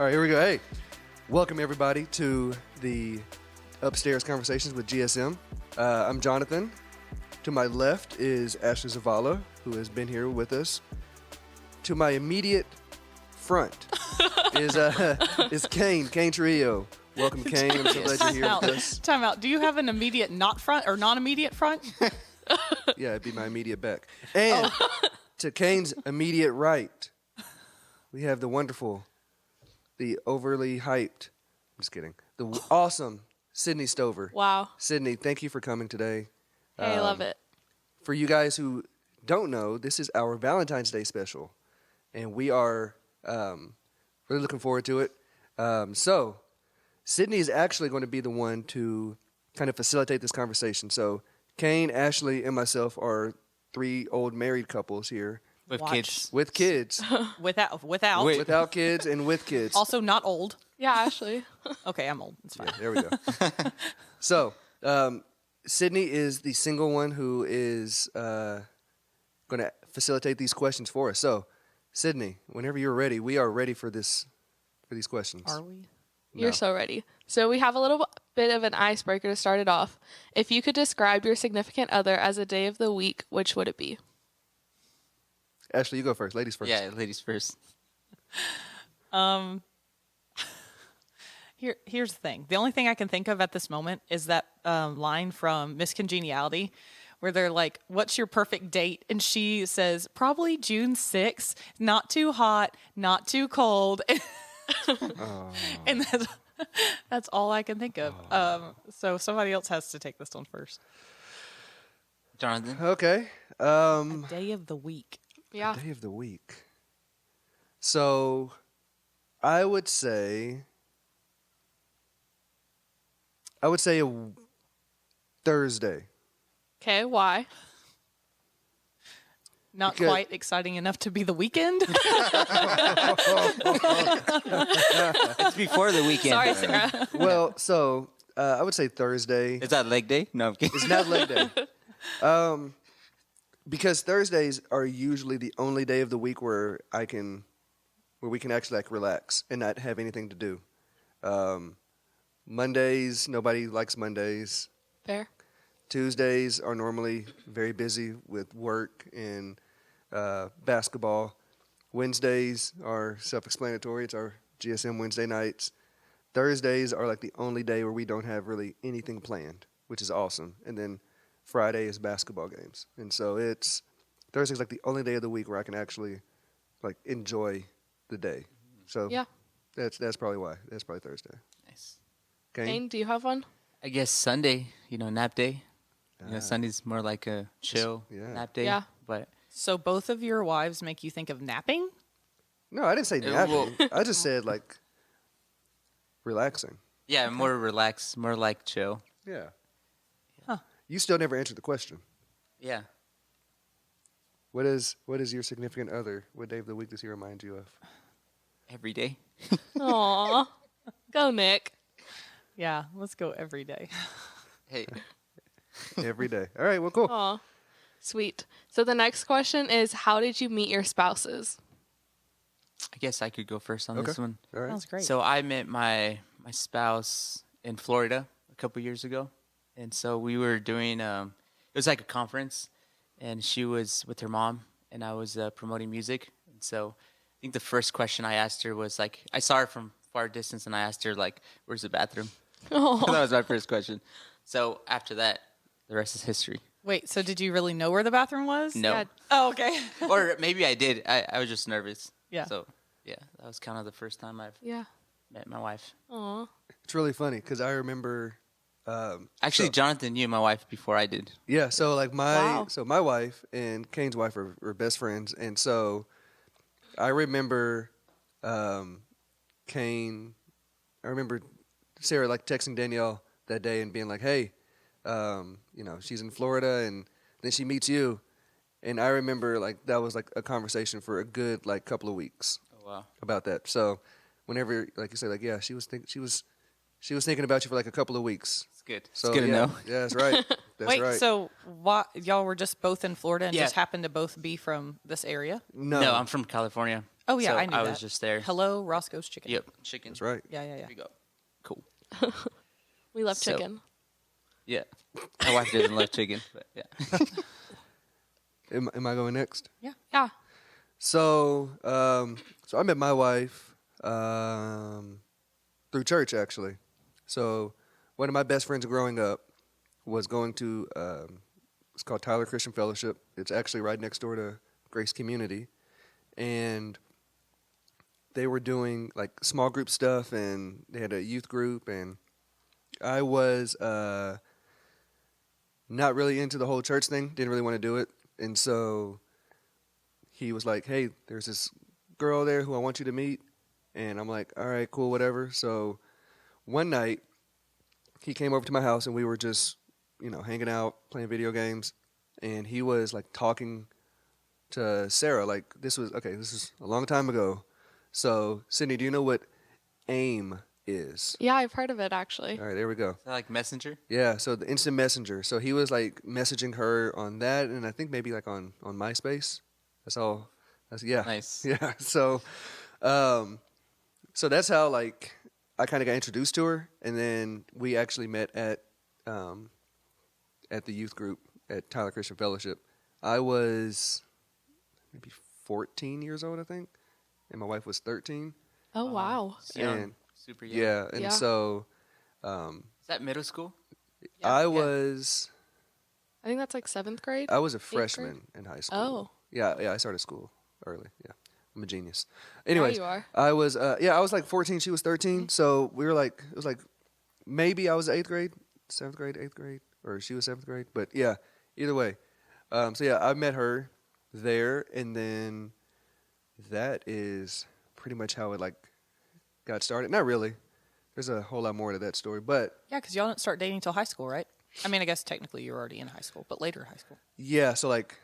All right, here we go. Hey, welcome everybody to the Upstairs Conversations with GSM. I'm Jonathan. To my left is Ashley Zavala, who has been here with us. To my immediate front is Kane Trio. Welcome, Kane. I'm so glad you're here with us. Time out. Do you have an immediate not front or non-immediate front? Yeah, it'd be my immediate back. And to Kane's immediate right, we have the wonderful, the overly hyped, I'm just kidding, the awesome Sydney Stover. Wow. Sydney, thank you for coming today. Hey, I love it. For you guys who don't know, this is our Valentine's Day special, and we are really looking forward to it. So, Sydney is actually going to be the one to kind of facilitate this conversation. So, Kane, Ashley, and myself are three old married couples here. With kids. With kids. Without kids and with kids. Also not old. Yeah, Ashley. Okay, I'm old. It's fine. Yeah, there we go. So, Sydney is the single one who is going to facilitate these questions for us. So, Sydney, whenever you're ready, we are ready for these questions. Are we? You're so ready. So we have a little bit of an icebreaker to start it off. If you could describe your significant other as a day of the week, which would it be? Ashley, you go first. Ladies first. Yeah, ladies first. Here's the thing. The only thing I can think of at this moment is that line from Miss Congeniality where they're like, what's your perfect date? And she says, probably June 6th. Not too hot, not too cold. And that's all I can think of. So somebody else has to take this one first. Jonathan. Okay. Day of the week. Yeah. Day of the week. So, I would say a Thursday. Okay, why? Not Because- quite exciting enough to be the weekend. It's before the weekend. Sorry, Sarah. Well, so I would say Thursday. Is that leg day? No, I'm kidding. It's not leg day. Because Thursdays are usually the only day of the week where we can actually like relax and not have anything to do. Mondays, nobody likes Mondays. Fair. Tuesdays are normally very busy with work and basketball. Wednesdays are self-explanatory. It's our GSM Wednesday nights. Thursdays are like the only day where we don't have really anything planned, which is awesome. And then Friday is basketball games. And so Thursday's like the only day of the week where I can actually like enjoy the day. So Yeah. that's probably why. That's probably Thursday. Nice. Okay. Kane, do you have one? I guess Sunday, nap day. Sunday's more like a chill nap day. Yeah. But So both of your wives make you think of napping? No, I didn't say napping. I just said like relaxing. yeah, more relaxed, more like chill. Yeah. Huh. You still never answered the question. Yeah. What is your significant other? What day of the week does he remind you of? Every day. Aw. Go, Nick. Yeah, let's go every day. Hey. Every day. All right, well, cool. Aw. Sweet. So the next question is, how did you meet your spouses? I guess I could go first on Okay. this one. All right. Sounds great. So I met my spouse in Florida a couple years ago. And so we were doing, it was like a conference. And she was with her mom. And I was promoting music. And so I think the first question I asked her was like, I saw her from far distance. And I asked her like, where's the bathroom? Oh. That was my first question. So after that, the rest is history. Wait, so did you really know where the bathroom was? No. Yeah. Oh, okay. Or maybe I did. I was just nervous. Yeah. So, yeah, that was kind of the first time I've Yeah. met my wife. Aw. It's really funny because I remember. Actually, Jonathan knew my wife before I did. Yeah, so like Wow. my wife and Kane's wife are best friends, and so I remember Kane. I remember Sarah like texting Danielle that day and being like, "Hey, she's in Florida, and then she meets you." And I remember like that was like a conversation for a good like couple of weeks Oh, wow. about that. So whenever like you say like yeah, she was thinking about you for like a couple of weeks. It's good. So it's good yeah, to know. Yeah, that's right. That's Wait, right. so y'all were just both in Florida and Yeah. just happened to both be from this area? no, No, I'm from California. Oh yeah, So I knew I that. was just there. Hello, Roscoe's Chicken. Yep, chicken. That's right. Yeah, yeah, yeah. There we go. Cool. We love So- chicken. Yeah. My wife doesn't love chicken, but yeah. Am I going next? Yeah. So, so I met my wife through church, actually. So, one of my best friends growing up was going to it's called Tyler Christian Fellowship. It's actually right next door to Grace Community, and they were doing like small group stuff, and they had a youth group, and I was not really into the whole church thing. Didn't really want to do it, and so he was like, "Hey, there's this girl there who I want you to meet," and I'm like, "All right, cool, whatever." So one night he came over to my house, and we were just, hanging out, playing video games, and he was like talking to Sarah. Like this was a long time ago. So Sydney, do you know what AIM is? Yeah, I've heard of it actually. All right, there we go. Is that like Messenger? Yeah, so the instant messenger. So he was like messaging her on that, and I think maybe like on MySpace. That's all. Yeah. Nice. Yeah. So, so that's how like I kind of got introduced to her, and then we actually met at the youth group at Tyler Christian Fellowship. I was maybe 14 years old, I think, and my wife was 13. Oh wow. Young. And Super young. yeah, and Yeah. so Is that middle school? I Yeah. was I think that's like 7th grade. I was a grade? freshman in high school. Oh. Yeah, I started school early. Yeah, I'm a genius. There Anyways, you are. I was I was like 14. She was 13. So we were like, it was like maybe I was 8th grade, 7th grade, 8th grade, or she was 7th grade. But yeah, either way. So yeah, I met her there, and then that is pretty much how it like got started. Not really. There's a whole lot more to that story, but Yeah, because y'all didn't start dating until high school, right? I mean, I guess technically you were already in high school, but later high school. yeah. So like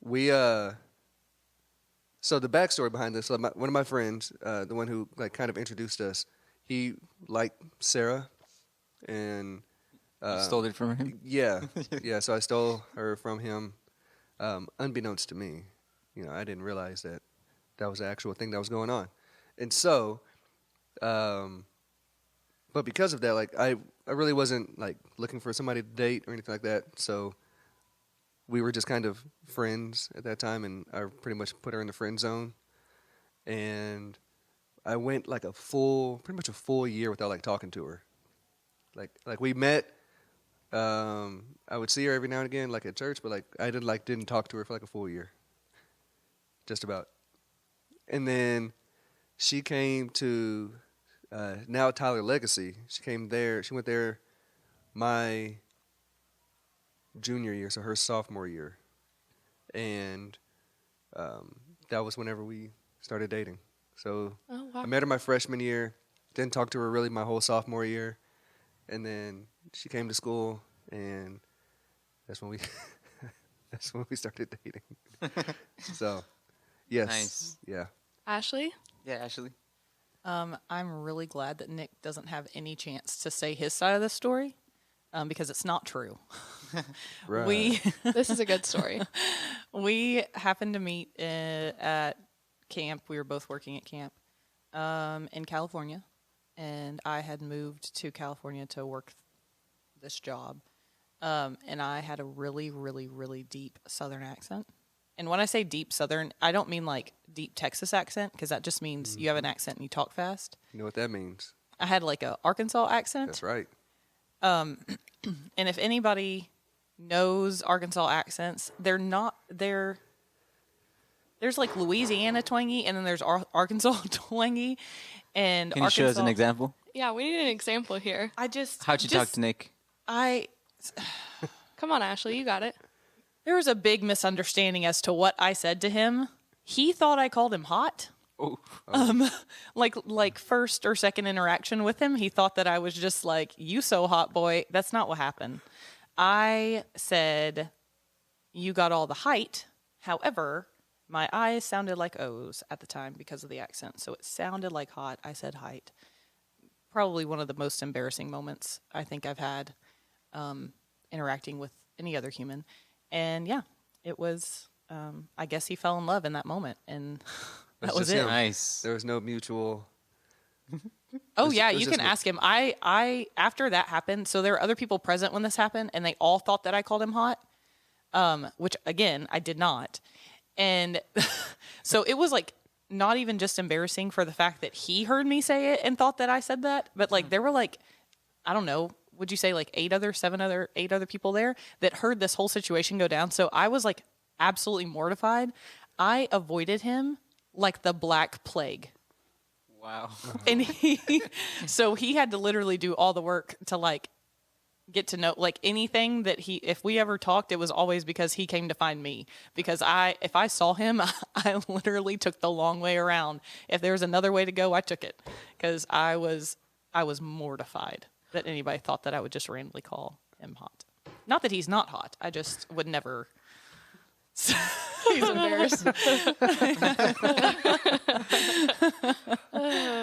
we so the backstory behind this, so one of my friends, the one who like kind of introduced us, he liked Sarah, and You stole it from him? yeah, yeah. So I stole her from him, unbeknownst to me. I didn't realize that was the actual thing that was going on, and so, but because of that, like I really wasn't like looking for somebody to date or anything like that. So we were just kind of friends at that time, and I pretty much put her in the friend zone, and I went like pretty much a full year without like talking to her. Like we met. I would see her every now and again, like at church, but like I didn't talk to her for like a full year, just about. And then she came to now Tyler Legacy. She came there. She went there my junior year, so her sophomore year, and that was whenever we started dating. So Oh wow. I met her my freshman year. Didn't talk to her really my whole sophomore year, and then she came to school, and that's when we started dating. So, yes, Nice. yeah. Ashley? Yeah, Ashley. I'm really glad that Nick doesn't have any chance to say his side of the story, because it's not true. Right. This is a good story. We happened to meet at camp. We were both working at camp in California, and I had moved to California to work this job. And I had a really, really, really deep Southern accent. And when I say deep Southern, I don't mean like deep Texas accent, because that just means you have an accent and you talk fast. You know what that means? I had like a Arkansas accent. That's right. And if anybody knows Arkansas accents, there's like Louisiana twangy, and then there's Arkansas twangy. And Can you show us an example? Yeah, we need an example here. How'd you talk to Nick? Come on, Ashley, you got it. There was a big misunderstanding as to what I said to him. He thought I called him hot. Oh. Like first or second interaction with him, he thought that I was just like, "You so hot, boy." That's not what happened. I said, "You got all the height." However, my I's sounded like O's at the time because of the accent, so it sounded like hot. I said height. Probably one of the most embarrassing moments I think I've had interacting with any other human. And yeah, it was, I guess he fell in love in that moment. And That was just it. him. Nice. There was no mutual. Oh was- yeah, it was you just can me. ask him. I after that happened, so there were other people present when this happened, and they all thought that I called him hot, which again I did not, and so it was like not even just embarrassing for the fact that he heard me say it and thought that I said that, but like there were like, I don't know, would you say like 8 other people there that heard this whole situation go down? So I was like absolutely mortified. I avoided him like the Black Plague. Wow. And so he had to literally do all the work to like get to know, like anything that if we ever talked, it was always because he came to find me. Because if I saw him, I literally took the long way around. If there was another way to go, I took it. Because I was mortified that anybody thought that I would just randomly call him hot. Not that he's not hot. I just would never. He's embarrassed.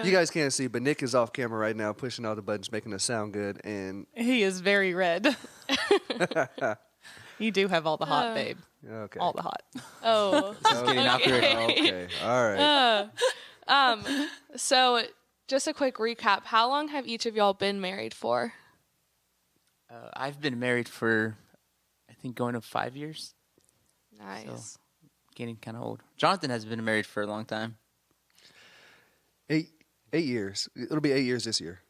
You guys can't see, but Nick is off camera right now, pushing all the buttons, making us sound good. And He is very red. You do have all the hot, babe. okay, All the hot. Oh. It's getting awkward. okay, all right. So, just a quick recap. How long have each of y'all been married for? I've been married for, I think, going to 5 years. Nice. Getting kind of old. Jonathan has been married for a long time. 8 years. It'll be 8 years this year.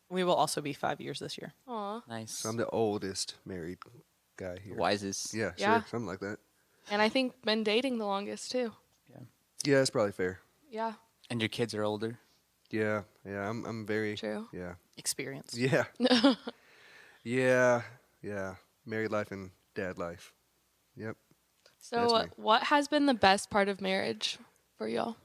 We will also be 5 years this year. Aw. Nice. So I'm the oldest married guy here. Wisest. Yeah, Yeah. sure, something like that. And I think been dating the longest too. Yeah, that's probably fair. Yeah, And your kids are older. Yeah, I'm very. true. Yeah, Experience. yeah, yeah. Married life and dad life. Yep. So, That's me. what has been the best part of marriage for y'all?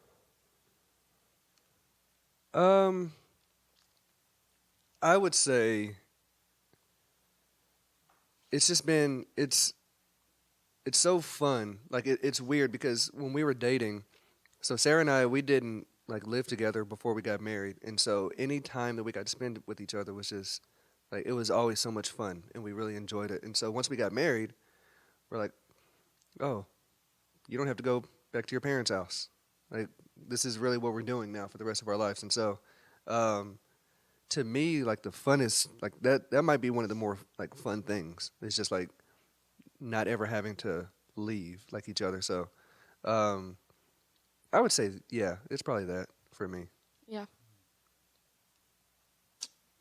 I would say it's just been it's so fun. Like it's weird because when we were dating, so Sarah and I, we didn't like live together before we got married, and so any time that we got to spend with each other was just like it was always so much fun, and we really enjoyed it. And so once we got married, we're like, oh, you don't have to go back to your parents' house. Like this is really what we're doing now for the rest of our lives. And so to me, like the funnest, like that might be one of the more like fun things. It's just like not ever having to leave like each other. So I would say, yeah, it's probably that for me. Yeah.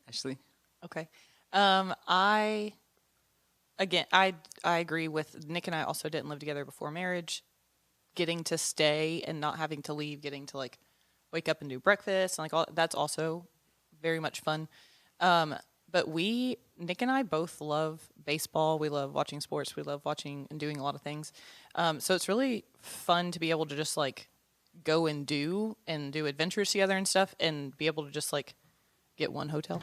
Ashley? Okay. I agree with Nick and I also didn't live together before marriage. Getting to stay and not having to leave, getting to like wake up and do breakfast and like all that's also very much fun. But Nick and I both love baseball. We love watching sports. We love watching and doing a lot of things. So it's really fun to be able to just like go and do adventures together and stuff and be able to just like get one hotel.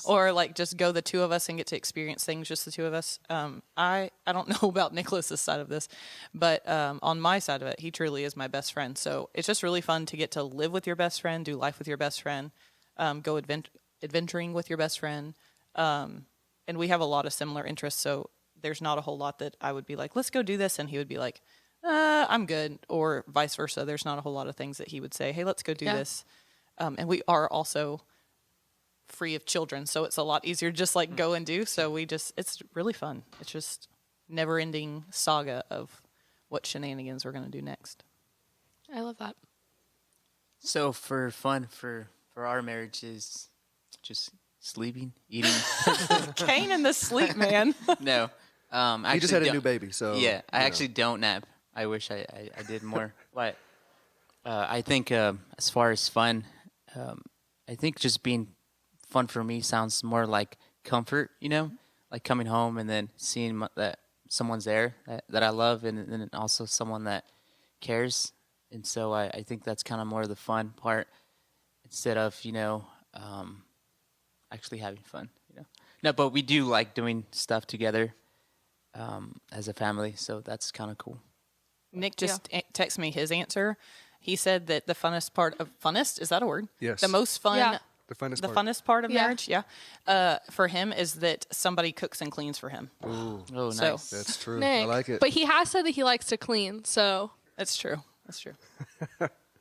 Or like just go the two of us and get to experience things just the two of us. I don't know about Nicholas's side of this, but on my side of it, he truly is my best friend. So it's just really fun to get to live with your best friend, do life with your best friend, go adventuring with your best friend. And we have a lot of similar interests, so there's not a whole lot that I would be like, let's go do this, and he would be like, I'm good, or vice versa. There's not a whole lot of things that he would say, hey, let's go do this. And we are also free of children, so it's a lot easier to just like go and do. So it's really fun. It's just never ending saga of what shenanigans we're going to do next. I love that. So for fun, for our marriage is just sleeping, eating. Kane in the sleep, man. No. I He just actually had a don't- new baby, so Yeah, I you know. actually don't nap. I wish I did more. But I think as far as fun, I think just being fun for me sounds more like comfort, you know? Like coming home and then seeing that someone's there that I love and then also someone that cares. And so I think that's kind of more the fun part instead of, actually having fun, No, but we do like doing stuff together as a family, so that's kind of cool. Nick just texted me his answer. He said that the funnest part of funnest, is that a word? Yes. The most fun. Yeah. The funnest The part. funnest part of Yeah. marriage, for him is that somebody cooks and cleans for him. Ooh, Oh, So- nice. that's true. Nick. I like it. But he has said that he likes to clean, so That's true. That's true.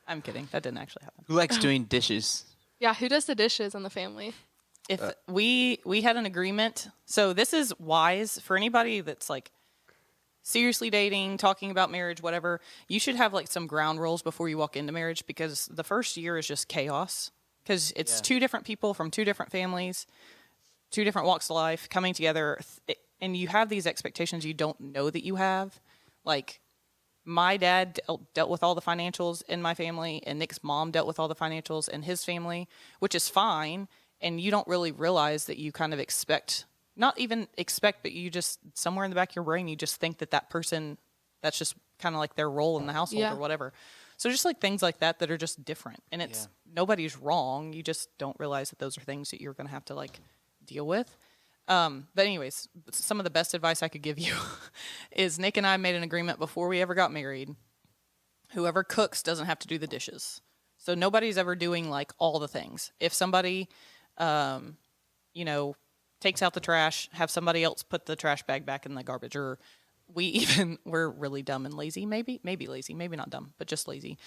I'm kidding. That didn't actually happen. Who likes doing dishes? Yeah, who does the dishes in the family? If we had an agreement, so this is wise for anybody that's like seriously dating, talking about marriage, whatever. You should have like some ground rules before you walk into marriage, because the first year is just chaos, because it's two different people from two different families, two different walks of life coming together, and you have these expectations you don't know that you have. Like, my dad dealt with all the financials in my family, and Nick's mom dealt with all the financials in his family, which is fine. And you don't really realize that you kind of not even expect, but you just, somewhere in the back of your brain, you just think that person, that's just kind of like their role in the household or whatever. So just like things like that are just different. And it's, nobody's wrong. You just don't realize that those are things that you're going to have to like deal with. But anyways, some of the best advice I could give you is Nick and I made an agreement before we ever got married. Whoever cooks doesn't have to do the dishes. So nobody's ever doing like all the things. If somebody, takes out the trash, have somebody else put the trash bag back in the garbage. Or we're really dumb and lazy, maybe lazy, maybe not dumb, but just lazy.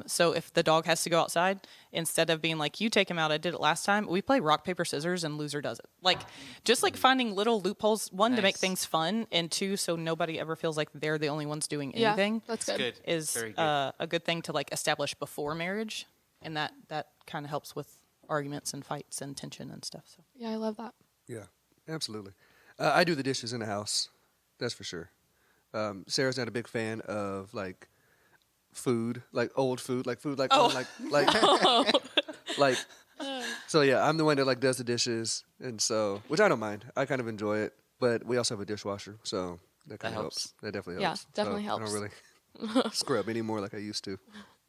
So if the dog has to go outside, instead of being like, you take him out, I did it last time, we play rock, paper, scissors, and loser does it. Like, just like finding little loopholes, one, to make things fun, and two, so nobody ever feels like they're the only ones doing anything. That's good. Is Very good. A good thing to like establish before marriage. And that kind of helps with arguments and fights and tension and stuff. So Yeah, I love that. Yeah, absolutely. I do the dishes in the house. That's for sure. Sarah's not a big fan of like food, like old food, like like. So yeah, I'm the one that like does the dishes, and so, which I don't mind. I kind of enjoy it, but we also have a dishwasher, so that kind of helps. That definitely helps. Yeah, definitely so helps. I don't really scrub anymore like I used to.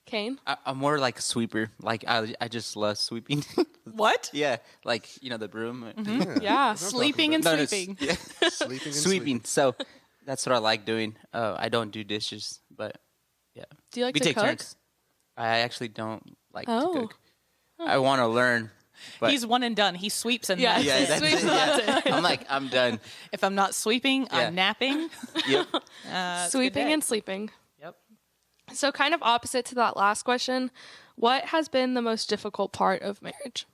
Kane? I'm more like a sweeper. Like I just love sweeping. what? Yeah, like the broom. Yeah. Sleeping and No, sweeping. yeah. Sleeping and Sweeping. So that's what I like doing. I don't do dishes, but yeah. Do you like we to take cook? turns. I actually don't like to Oh. cook. I want to learn. But He's one and done. He sweeps and Yeah, that's yeah, it. that's Sweeps it. and Yeah. I'm like, I'm done. If I'm not sweeping, Yeah. I'm napping. Yep. It's a good Sweeping day. and sleeping. Yep. So kind of opposite to that last question, what has been the most difficult part of marriage?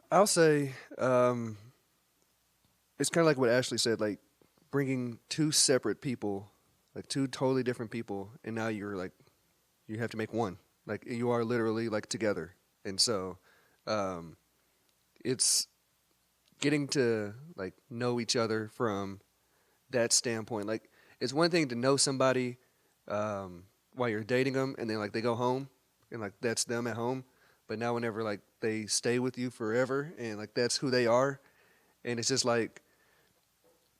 I'll say it's kind of like what Ashley said, like bringing two separate people, like two totally different people, and now you're like, you have to make one. Like, you are literally like together. And so it's getting to like know each other from that standpoint. Like, it's one thing to know somebody while you're dating them, and then like they go home and like that's them at home. But now whenever like they stay with you forever and like that's who they are, and it's just like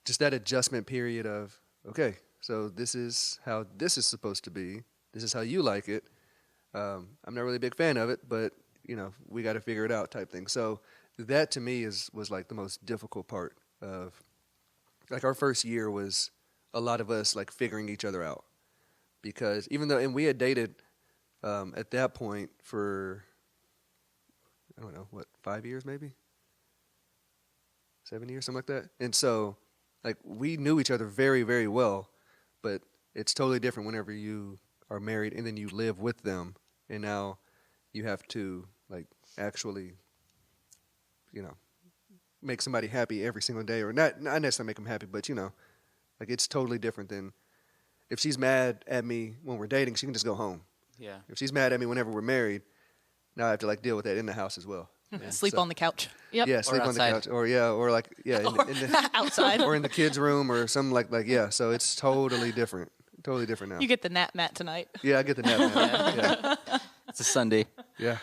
just that adjustment period of, okay, so this is how this is supposed to be. This is how you like it. I'm not really a big fan of it, but we got to figure it out type thing. So that to me was like the most difficult part of, like, our first year was a lot of us like figuring each other out, because even though, and we had dated at that point for, I don't know, 5 years maybe? 7 years, something like that. And so like we knew each other very, very well, but it's totally different whenever you are married and then you live with them, and now you have to like actually, make somebody happy every single day, or not necessarily make them happy, but like it's totally different than if she's mad at me when we're dating, she can just go home. Yeah. If she's mad at me whenever we're married, now I have to like deal with that in the house as well. Sleep on the couch. Yep. Yeah, sleep on the outside. couch, or in the, Outside. or in the kids' room, or something like yeah. So it's totally different now. You get the nap mat tonight. Yeah, I get the nap. Yeah, It's a Sunday. yeah.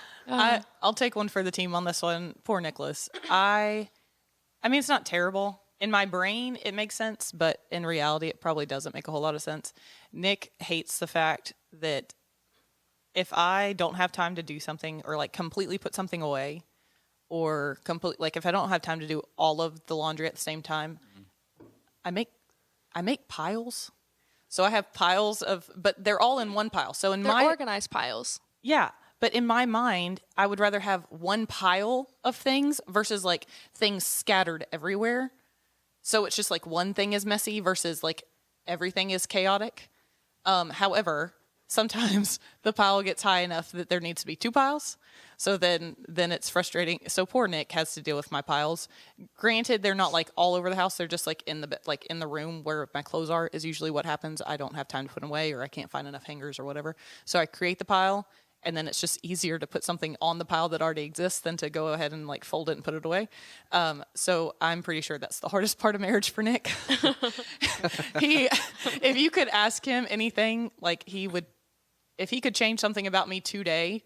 I'll take one for the team on this one. Poor Nicholas. I mean, it's not terrible. In my brain, it makes sense, but in reality, it probably doesn't make a whole lot of sense. Nick hates the fact that if I don't have time to do something, or like completely put something away, or like if I don't have time to do all of the laundry at the same time, I make piles. So I have piles but they're all in one pile. So They're organized piles. Yeah, but in my mind, I would rather have one pile of things versus like things scattered everywhere. So it's just like one thing is messy versus like everything is chaotic. However, sometimes the pile gets high enough that there needs to be 2 piles. So then it's frustrating. So poor Nick has to deal with my piles. Granted, they're not like all over the house. They're just like in the room where my clothes are is usually what happens. I don't have time to put them away, or I can't find enough hangers or whatever. So I create the pile, and then it's just easier to put something on the pile that already exists than to go ahead and like fold it and put it away. So I'm pretty sure that's the hardest part of marriage for Nick. If you could ask him anything, like if he could change something about me today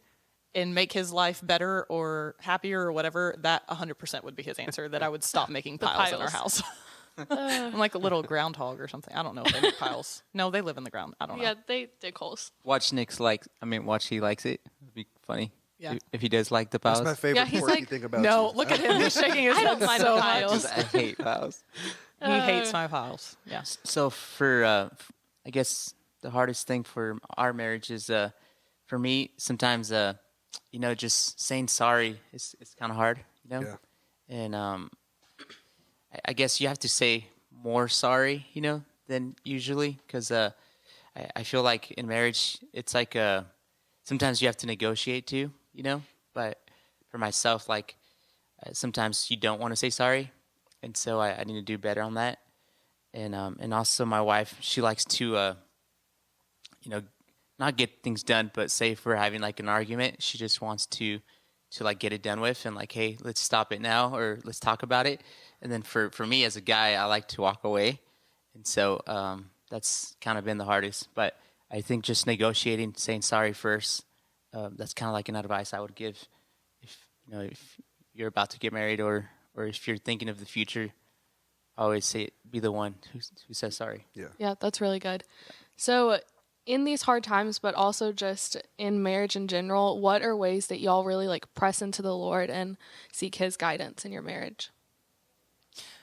and make his life better or happier or whatever, that 100% would be his answer, that I would stop making piles in our house. I'm like a little groundhog or something. I don't know if they make piles. No, they live in the ground. I don't know. Yeah, they dig holes. Watch he likes it. It'd be funny. Yeah. If he does like the piles. That's my favorite Yeah, he's quirky like, thing about No, you. look at him. He's shaking his I head don't mind so the much. piles. I hate piles. He hates my piles. Yeah. So for I guess the hardest thing for our marriage is for me sometimes just saying sorry is kind of hard, Yeah. and I guess you have to say more sorry, than usually, because I feel like in marriage it's like sometimes you have to negotiate too, but for myself, like sometimes you don't want to say sorry, and so I need to do better on that. And also my wife, she likes to not get things done, but say if we're having like an argument, she just wants to like get it done with, and like, hey, let's stop it now, or let's talk about it. And then for me as a guy, I like to walk away, and so that's kind of been the hardest. But I think just negotiating, saying sorry first, that's kind of like an advice I would give if you're about to get married, or if you're thinking of the future. I always say be the one who says sorry. Yeah, that's really good. So in these hard times, but also just in marriage in general, what are ways that y'all really like press into the Lord and seek his guidance in your marriage?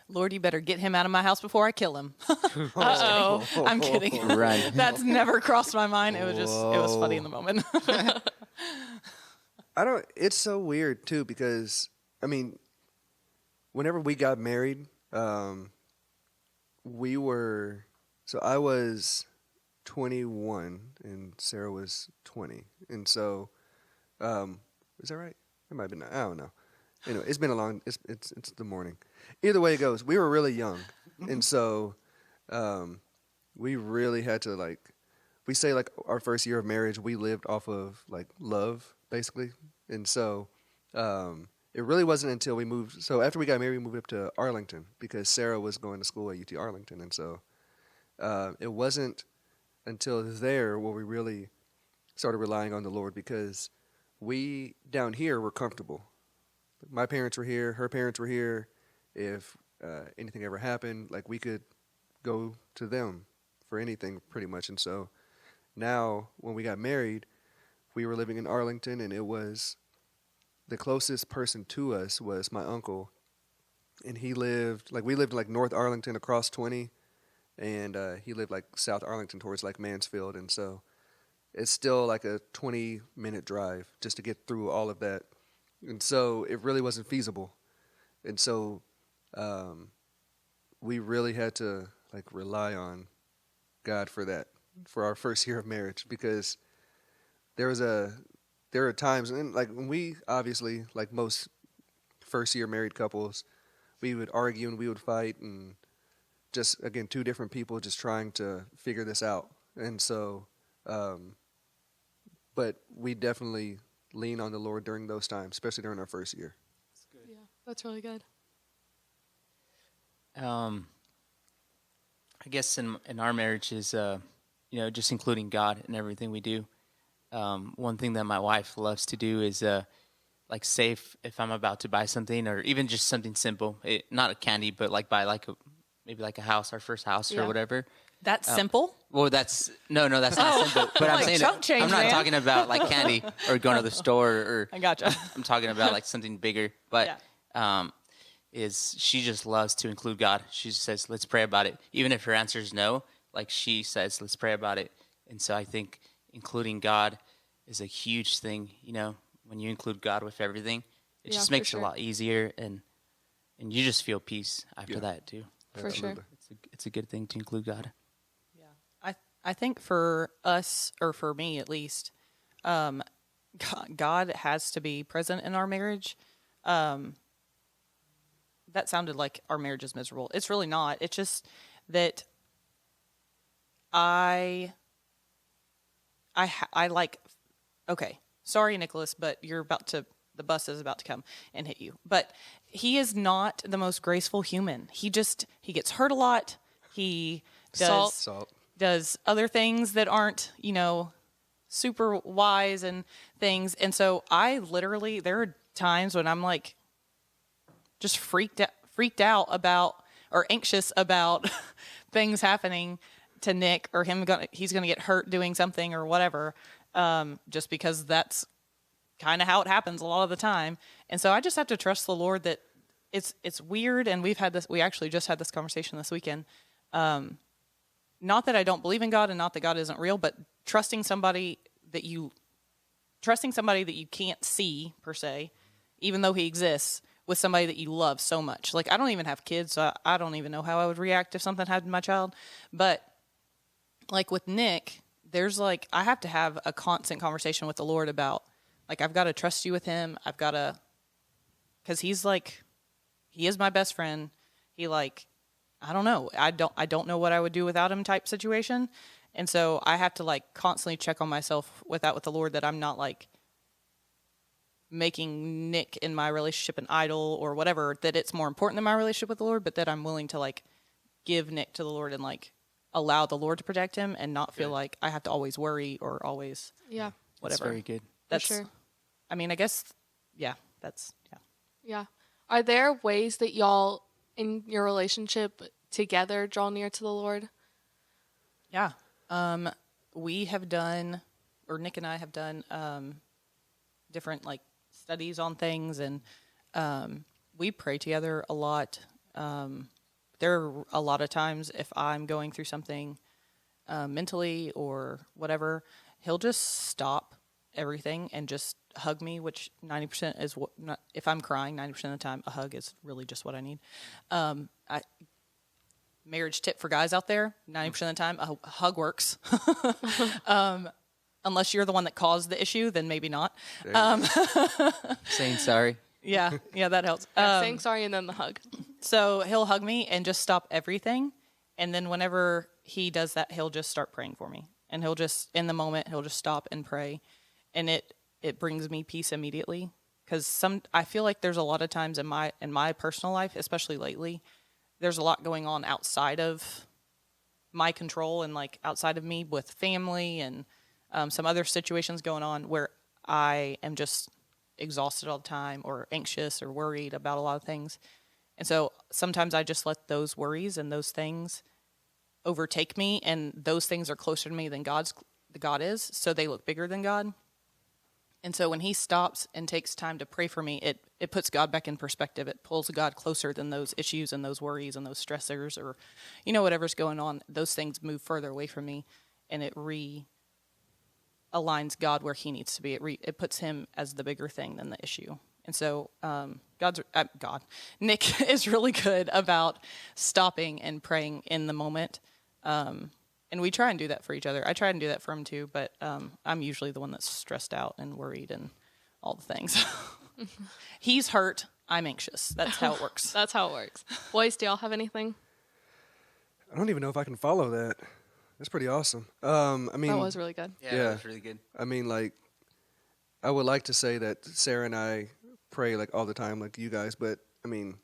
Lord, you better get him out of my house before I kill him. Uh-oh. I'm kidding. Run. That's never crossed my mind. It was funny in the moment. It's so weird too, because I mean, whenever we got married, I was 21 and Sarah was 20. And so, is that right? It might have been, I don't know. Anyway, it's been it's the morning. Either way it goes, we were really young. And so, we really had to we say like our first year of marriage, we lived off of like love basically. And so, it really wasn't until we moved. So after we got married, we moved up to Arlington because Sarah was going to school at UT Arlington. And so, it wasn't until there where we really started relying on the Lord, because we down here were comfortable. My parents were here, her parents were here. If anything ever happened, like we could go to them for anything pretty much. And so now when we got married, we were living in Arlington, and it was the closest person to us was my uncle. And we lived like North Arlington across 20. And he lived like South Arlington towards like Mansfield. And so it's still like a 20-minute drive just to get through all of that. And so it really wasn't feasible. And so we really had to like rely on God for that, for our first year of marriage, because there are times, and like when we obviously, like most first year married couples, we would argue and we would fight, and just, again, two different people just trying to figure this out. And so, but we definitely lean on the Lord during those times, especially during our first year. Yeah, that's really good. I guess in our marriage is, just including God in everything we do. One thing that my wife loves to do is, like, say if I'm about to buy something, or even just something simple, not a candy, but like buy maybe like a house, our first house or whatever. That's simple? Well, that's not simple. But I'm Like saying chunk change, I'm not man. talking about like candy or going to the store, or I gotcha. I'm talking about like something bigger. But is she just loves to include God. She just says, let's pray about it. Even if her answer is no, like she says, let's pray about it. And so I think including God is a huge thing, when you include God with everything. It just makes it a lot easier, and you just feel peace after that too. For sure. It's a good thing to include God. I think for us, or for me at least, God has to be present in our marriage. That sounded like our marriage is miserable. It's really not. It's just that I, I like, okay, sorry, Nicholas, but the bus is about to come and hit you. But he is not the most graceful human. He gets hurt a lot. He does, Salt. does other things that aren't, super wise and things. And so there are times when I'm like, just freaked out about or anxious about things happening to Nick or he's gonna get hurt doing something or whatever, just because that's kind of how it happens a lot of the time. And so I just have to trust the Lord that it's weird. And we actually just had this conversation this weekend. Not that I don't believe in God and not that God isn't real, but trusting somebody that you can't see per se, even though he exists, with somebody that you love so much. Like, I don't even have kids, so I don't even know how I would react if something happened to my child. But like with Nick, I have to have a constant conversation with the Lord about, like, I've got to trust you with him. Because he is my best friend. I don't know. I don't know what I would do without him type situation. And so I have to like constantly check on myself with the Lord, that I'm not like making Nick in my relationship an idol or whatever, that it's more important than my relationship with the Lord, but that I'm willing to like give Nick to the Lord and like allow the Lord to protect him and not feel like I have to always worry or always Yeah. whatever. That's very good. That's For sure. I mean, I guess, yeah, that's, yeah. Yeah. Are there ways that y'all in your relationship together draw near to the Lord? Yeah. We have done, or Nick and I have done, different like studies on things, and we pray together a lot. There are a lot of times if I'm going through something mentally or whatever, he'll just stop everything and just hug me, which 90% is what, not, if I'm crying, 90% of the time, a hug is really just what I need. Marriage tip for guys out there, 90% of the time, a hug works. Unless you're the one that caused the issue, then maybe not. Saying sorry. Yeah, that helps. Saying sorry and then the hug. So he'll hug me and just stop everything. And then whenever he does that, he'll just start praying for me. And he'll just, in the moment, he'll just stop and pray. And it brings me peace immediately. Because I feel like there's a lot of times in my personal life, especially lately, there's a lot going on outside of my control and like outside of me with family and some other situations going on where I am just exhausted all the time or anxious or worried about a lot of things. And so sometimes I just let those worries and those things overtake me, and those things are closer to me than God is, so they look bigger than God. And so when he stops and takes time to pray for me, it puts God back in perspective. It pulls God closer than those issues and those worries and those stressors or, whatever's going on. Those things move further away from me, and it realigns God where he needs to be. It puts him as the bigger thing than the issue. And so Nick is really good about stopping and praying in the moment. And we try and do that for each other. I try and do that for him too, but I'm usually the one that's stressed out and worried and all the things. He's hurt. I'm anxious. That's how it works. That's how it works. Boys, do y'all have anything? I don't even know if I can follow that. That's pretty awesome. I mean, That was really good. Yeah, Yeah. that was really good. I mean, like, I would like to say that Sarah and I pray like all the time, like you guys, but I mean,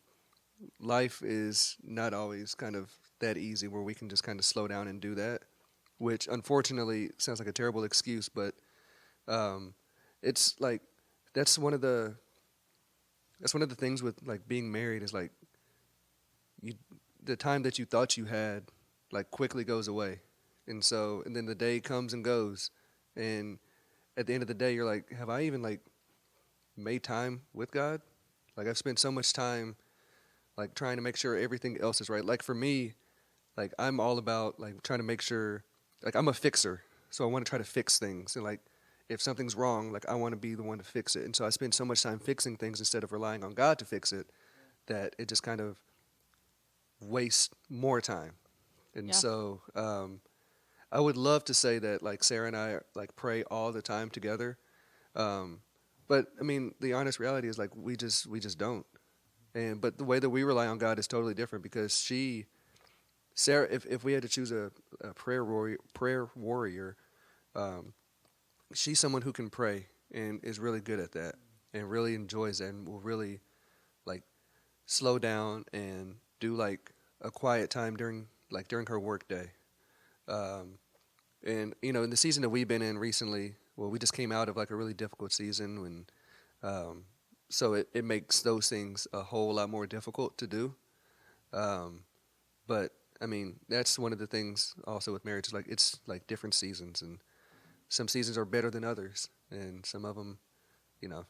life is not always kind of that easy where we can just kind of slow down and do that, which unfortunately sounds like a terrible excuse, but it's like that's one of the things with like being married is like the time that you thought you had like quickly goes away, and then the day comes and goes, and at the end of the day you're like, have I even like made time with God? Like, I've spent so much time like trying to make sure everything else is right. Like for me, like I'm all about like trying to make sure, like I'm a fixer, so I want to try to fix things, and like if something's wrong, like I want to be the one to fix it. And so I spend so much time fixing things instead of relying on God to fix it, that it just kind of wastes more time. And Yeah. so I would love to say that like Sarah and I like pray all the time together, but I mean the honest reality is like we just don't. And but the way that we rely on God is totally different because Sarah, if we had to choose a prayer warrior, um, she's someone who can pray and is really good at that and really enjoys it and will really like slow down and do like a quiet time during her work day. Um, and in the season that we've been in recently, well, we just came out of like a really difficult season when um, so it makes those things a whole lot more difficult to do. Um, but I mean, that's one of the things also with marriage is like it's like different seasons, and some seasons are better than others, and some of them, you know,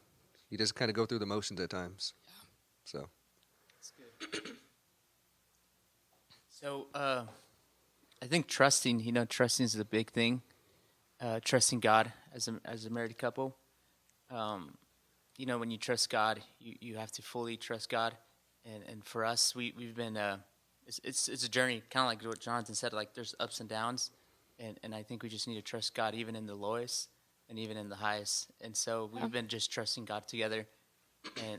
you just kind of go through the motions at times. So That's good. So I think trusting is a big thing. Trusting God as a married couple. When you trust God, you have to fully trust God. And for us, we've been it's a journey, kind of like what Jonathan said. Like there's ups and downs, and I think we just need to trust God even in the lowest and even in the highest. And so we've been just trusting God together,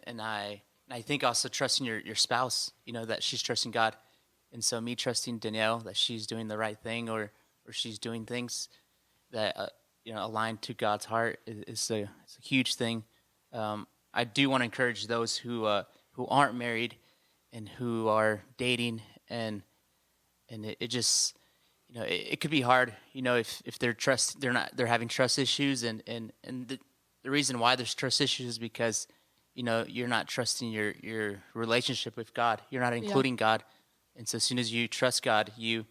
and I think also trusting your spouse. That she's trusting God, and so me trusting Danielle that she's doing the right thing or she's doing things that aligned to God's heart is it's a huge thing. I do want to encourage those who aren't married and who are dating and it just it could be hard if they're having trust issues and the reason why there's trust issues is because you're not trusting your relationship with God. You're not including God, and so as soon as you trust God, you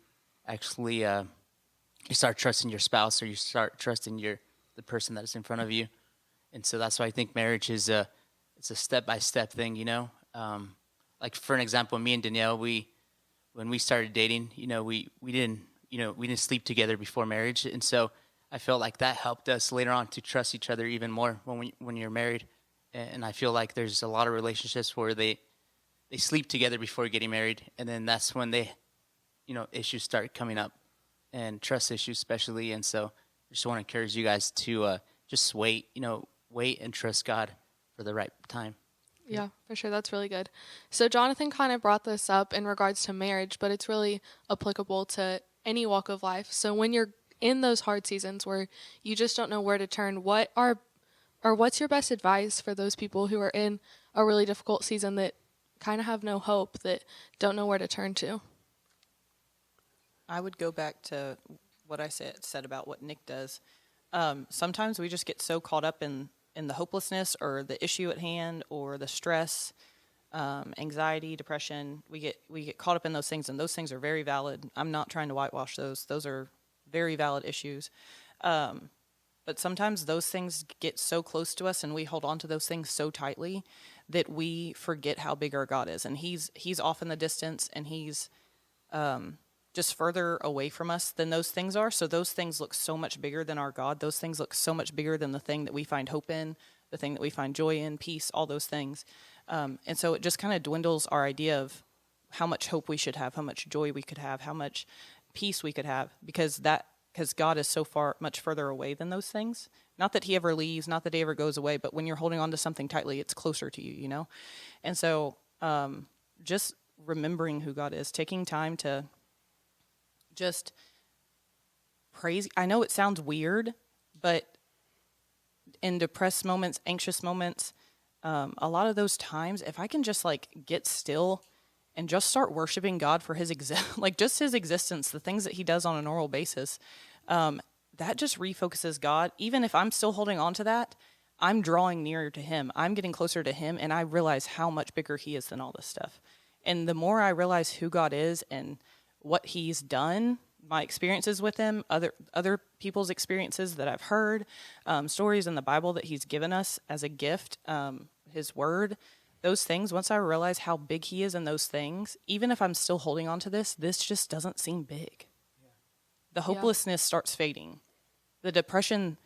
actually you start trusting your spouse or you start trusting the person that is in front of you. And so that's why I think marriage is it's a step-by-step thing, like for an example, me and Danielle, when we started dating, we didn't sleep together before marriage. And so I felt like that helped us later on to trust each other even more when you're married. And I feel like there's a lot of relationships where they sleep together before getting married. And then that's when issues start coming up, and trust issues especially. And so I just want to encourage you guys to just wait and trust God for the right time. Yeah, for sure. That's really good. So Jonathan kind of brought this up in regards to marriage, but it's really applicable to any walk of life. So when you're in those hard seasons where you just don't know where to turn, what's your best advice for those people who are in a really difficult season that kind of have no hope, that don't know where to turn to? I would go back to what I said about what Nick does. Sometimes we just get so caught up in the hopelessness or the issue at hand or the stress, anxiety, depression. We get caught up in those things, and those things are very valid. I'm not trying to whitewash those. Those are very valid issues. But sometimes those things get so close to us, and we hold on to those things so tightly that we forget how big our God is. And he's off in the distance, and he's just further away from us than those things are. So those things look so much bigger than our God. Those things look so much bigger than the thing that we find hope in, the thing that we find joy in, peace, all those things. And so it just kind of dwindles our idea of how much hope we should have, how much joy we could have, how much peace we could have, because God is so much further away than those things. Not that he ever leaves, not that he ever goes away, but when you're holding on to something tightly, it's closer to you, And so just remembering who God is, taking time to just praise. I know it sounds weird, but in depressed moments, anxious moments, a lot of those times, if I can just like get still and just start worshiping God for his just his existence, the things that he does on a normal basis, that just refocuses God. Even if I'm still holding on to that, I'm drawing nearer to him. I'm getting closer to him, and I realize how much bigger he is than all this stuff. And the more I realize who God is and what he's done, my experiences with him, other people's experiences that I've heard, stories in the Bible that he's given us as a gift, his word, those things, once I realize how big he is in those things, even if I'm still holding on to this just doesn't seem big. Yeah. The hopelessness starts fading. The depression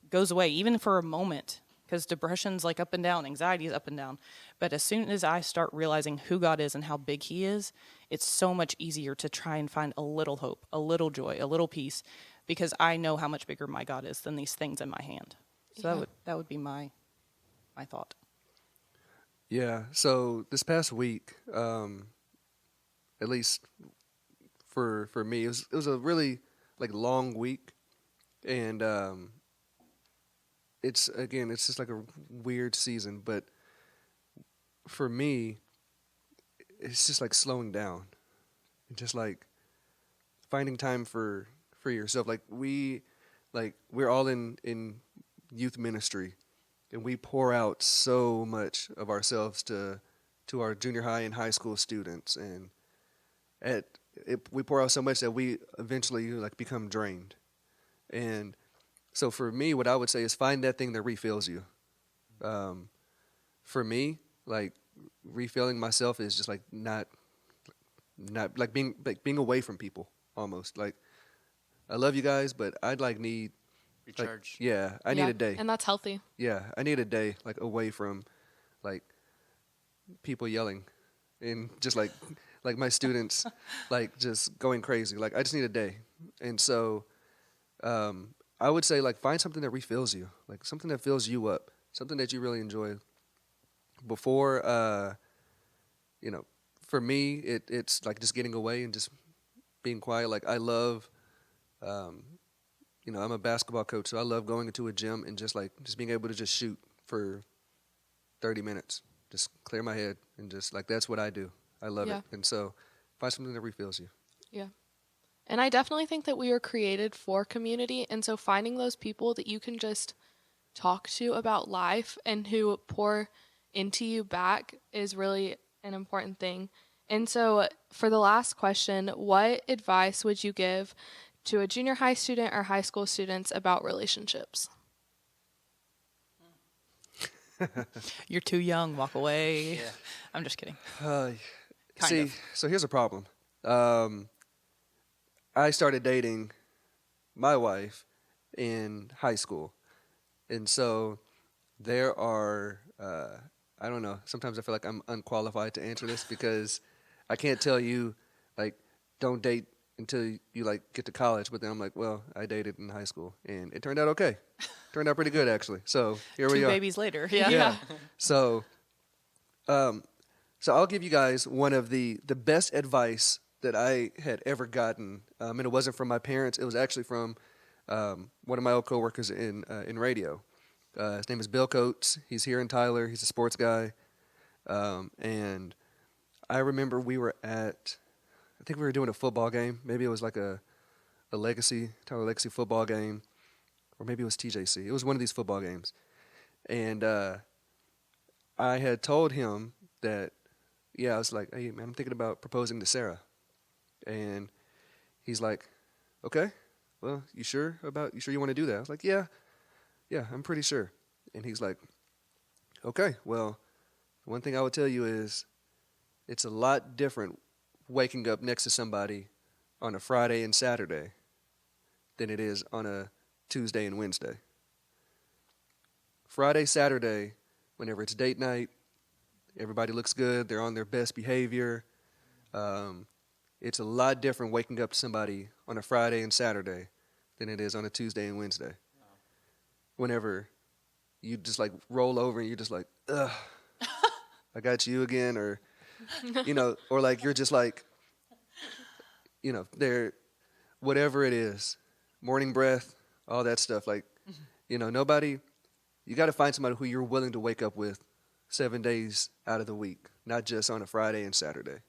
goes away, even for a moment, because depression's like up and down, anxiety is up and down. But as soon as I start realizing who God is and how big he is, it's so much easier to try and find a little hope, a little joy, a little peace. because I know how much bigger my God is than these things in my hand. So Yeah. that would be my thought. Yeah. So this past week, at least for me, it was a really like long week, and it's just like a weird season. But for me, it's just like slowing down, and just like finding time for yourself. We're all in youth ministry, and we pour out so much of ourselves to our junior high and high school students, and we pour out so much that we eventually like become drained. And so for me, what I would say is find that thing that refills you. For me, like refilling myself is just like not like being away from people almost. Like I love you guys, but I'd like need Recharge. I need Yeah, a day. and that's healthy. Yeah, I need a day like away from like people yelling and just like my students like just going crazy. Like I just need a day. And so I would say like find something that refills you, like something that fills you up, something that you really enjoy. Before for me it's like just getting away and just being quiet. Like I love I'm a basketball coach, so I love going into a gym and just being able to just shoot for 30 minutes. Just clear my head and just like that's what I do. I love Yeah. it. And so find something that refills you. Yeah. And I definitely think that we were created for community. And so finding those people that you can just talk to about life and who pour into you back is really an important thing. And so for the last question, what advice would you give to a junior high student or high school students about relationships? You're too young. Walk away. Yeah. I'm just kidding. See, of. so here's a problem. I started dating my wife in high school. And so there are, I don't know, sometimes I feel like I'm unqualified to answer this because I can't tell you, like, don't date until you, like, get to college. But then I'm like, well, I dated in high school. And it turned out okay. Turned out pretty good, actually. So here we Two are. babies later. Yeah. Yeah. So, so I'll give you guys one of the best advice that I had ever gotten, and it wasn't from my parents. It was actually from one of my old coworkers in radio. His name is Bill Coates. He's here in Tyler. He's a sports guy, and I remember we were I think we were doing a football game. Maybe it was like a Tyler Legacy football game, or maybe it was TJC. It was one of these football games, and I had told him that, I was like, hey, man, I'm thinking about proposing to Sarah. And he's like, okay, well, you sure you want to do that? I was like, yeah, I'm pretty sure. And he's like, okay, well, one thing I would tell you is it's a lot different waking up next to somebody on a Friday and Saturday than it is on a Tuesday and Wednesday. Friday, Saturday, whenever it's date night, everybody looks good. They're on their best behavior. It's a lot different waking up to somebody on a Friday and Saturday than it is on a Tuesday and Wednesday. Whenever you just like roll over and you're just like, ugh, I got you again, or or like you're just like, they're whatever it is, morning breath, all that stuff. Like, nobody. You got to find somebody who you're willing to wake up with 7 days out of the week, not just on a Friday and Saturday.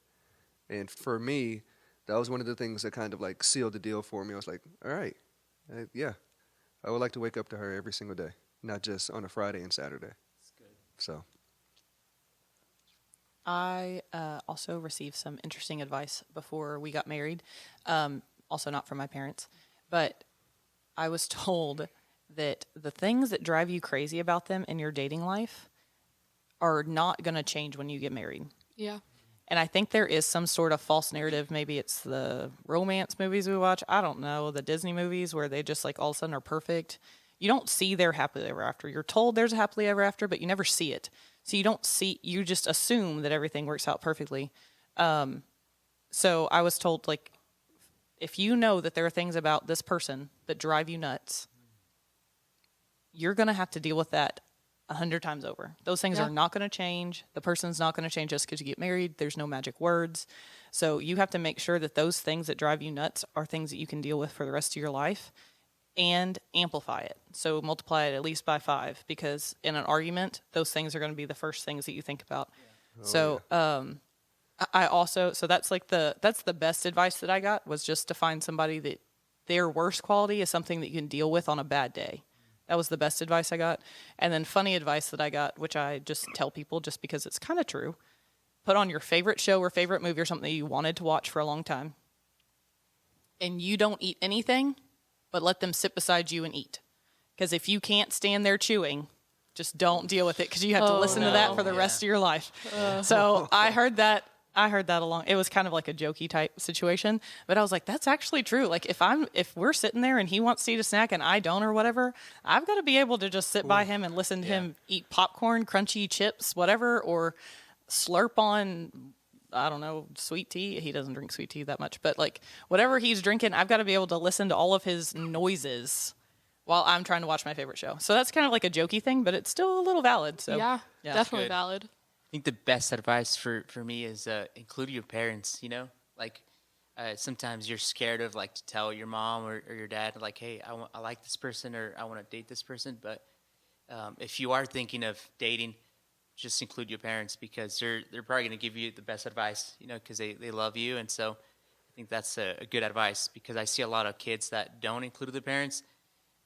And for me, that was one of the things that kind of like sealed the deal for me. I was like, all right, I would like to wake up to her every single day, not just on a Friday and Saturday. That's good. So. I also received some interesting advice before we got married. Also not from my parents, but I was told that the things that drive you crazy about them in your dating life are not going to change when you get married. Yeah. And I think there is some sort of false narrative. Maybe it's the romance movies we watch. I don't know. The Disney movies where they just like all of a sudden are perfect. You don't see their happily ever after. You're told there's a happily ever after, but you never see it. So you just assume that everything works out perfectly. So I was told, like, if you know that there are things about this person that drive you nuts, you're going to have to deal with that 100 times over. Those things Yeah. are not going to change. The person's not going to change just because you get married. There's no magic words. So you have to make sure that those things that drive you nuts are things that you can deal with for the rest of your life and amplify it. So multiply it at least by 5, because in an argument, those things are going to be the first things that you think about. I also, so that's like that's the best advice that I got, was just to find somebody that their worst quality is something that you can deal with on a bad day. That was the best advice I got. And then funny advice that I got, which I just tell people just because it's kind of true. Put on your favorite show or favorite movie or something that you wanted to watch for a long time. And you don't eat anything, but let them sit beside you and eat. Because if you can't stand there chewing, just don't deal with it, because you have to listen to that for the rest of your life. So I heard that along. It was kind of like a jokey type situation, but I was like, that's actually true. Like if we're sitting there and he wants to eat a snack and I don't or whatever, I've got to be able to just sit by him and listen to him eat popcorn, crunchy chips, whatever, or slurp on, I don't know, sweet tea. He doesn't drink sweet tea that much, but like whatever he's drinking, I've got to be able to listen to all of his noises while I'm trying to watch my favorite show. So that's kind of like a jokey thing, but it's still a little valid. So Yeah, definitely good. valid. I think the best advice for me is include your parents, like sometimes you're scared of like to tell your mom or your dad like, hey, I like this person or I want to date this person. But if you are thinking of dating, just include your parents, because they're probably going to give you the best advice, because they love you. And so I think that's a good advice, because I see a lot of kids that don't include their parents.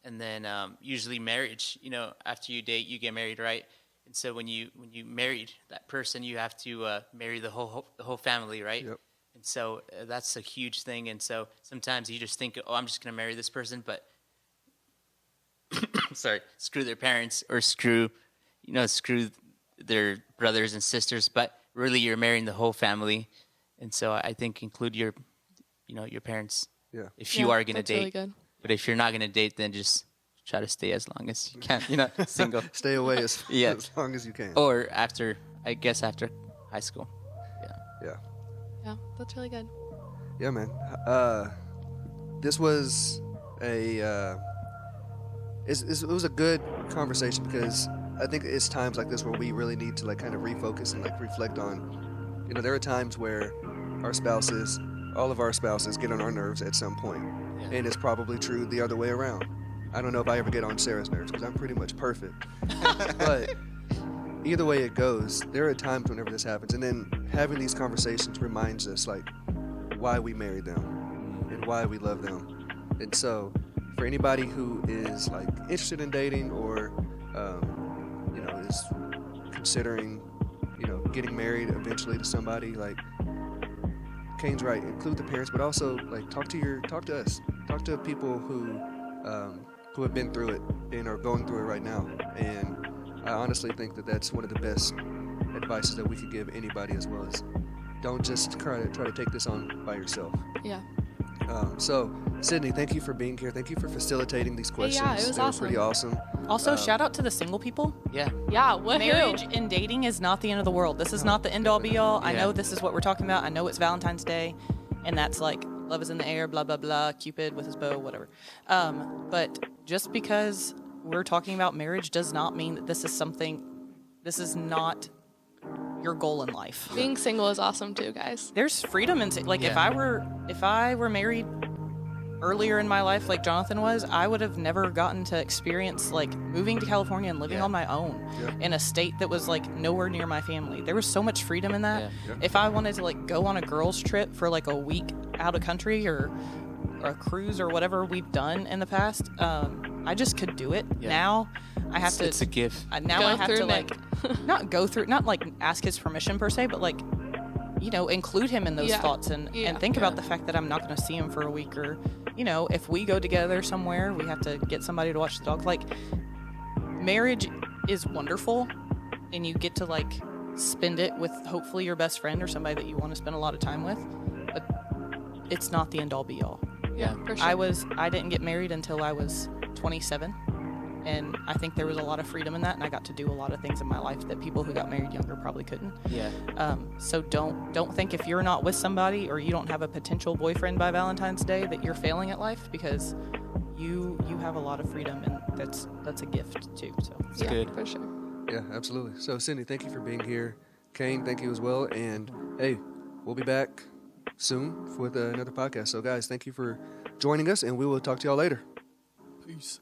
And then usually marriage, after you date, you get married, right? And so when you married that person, you have to marry the whole family, right? Yep. And so that's a huge thing. And so sometimes you just think, oh, I'm just going to marry this person, but screw their parents, or screw their brothers and sisters. But really, you're marrying the whole family. And so I think include your parents. Yeah. If you are going to that's date. really good. But if you're not going to date, then just try to stay as long as you can, single. Stay away as Yeah. long as you can. Or after high school. Yeah. Yeah, that's really good. Yeah, man. This was it was a good conversation, because I think it's times like this where we really need to like kind of refocus and like reflect on, there are times where all of our spouses get on our nerves at some point. Yeah. And it's probably true the other way around. I don't know if I ever get on Sarah's nerves, because I'm pretty much perfect. But either way it goes, there are times whenever this happens. And then having these conversations reminds us like why we married them and why we love them. And so for anybody who is like interested in dating, or is considering getting married eventually to somebody, like Kane's right, include the parents, but also like talk to us, talk to people who have been through it and are going through it right now. And I honestly think that that's one of the best advices that we could give anybody, as well as don't just try to take this on by yourself. Yeah. So, Sydney, thank you for being here. Thank you for facilitating these questions. yeah, it was they were awesome. pretty awesome. Also, shout out to the single people. Yeah. Yeah, woohoo. Marriage and dating is not the end of the world. This is not the end all be all. I Yeah. know this is what we're talking about. I know it's Valentine's Day, and that's like love is in the air, blah, blah, blah, Cupid with his bow, whatever. But just because we're talking about marriage does not mean that this is not your goal in life. Being single is awesome too, guys. There's freedom in like if I were married earlier in my life like Jonathan was, I would have never gotten to experience like moving to California and living on my own in a state that was like nowhere near my family. There was so much freedom in that. Yeah. If I wanted to like go on a girls trip for like a week out of country, or a cruise or whatever we've done in the past, I just could do it. Yeah. Now I have to. It's a gift. Now Go I have through to Nick. like not like ask his permission per se, but like include him in those Yeah. thoughts and think about the fact that I'm not going to see him for a week, or if we go together somewhere, we have to get somebody to watch the dog. Like, marriage is wonderful, and you get to like spend it with hopefully your best friend or somebody that you want to spend a lot of time with, but it's not the end all be all. Yeah, for sure. I didn't get married until I was 27, And I think there was a lot of freedom in that, and I got to do a lot of things in my life that people who got married younger probably couldn't. Yeah. So don't think if you're not with somebody or you don't have a potential boyfriend by Valentine's Day that you're failing at life, because you have a lot of freedom, and that's a gift too. So It's good. For sure. Yeah, absolutely. So, Cindy, thank you for being here. Kane, thank you as well. And, hey, we'll be back soon with another podcast. So, guys, thank you for joining us, and we will talk to y'all later. Peace.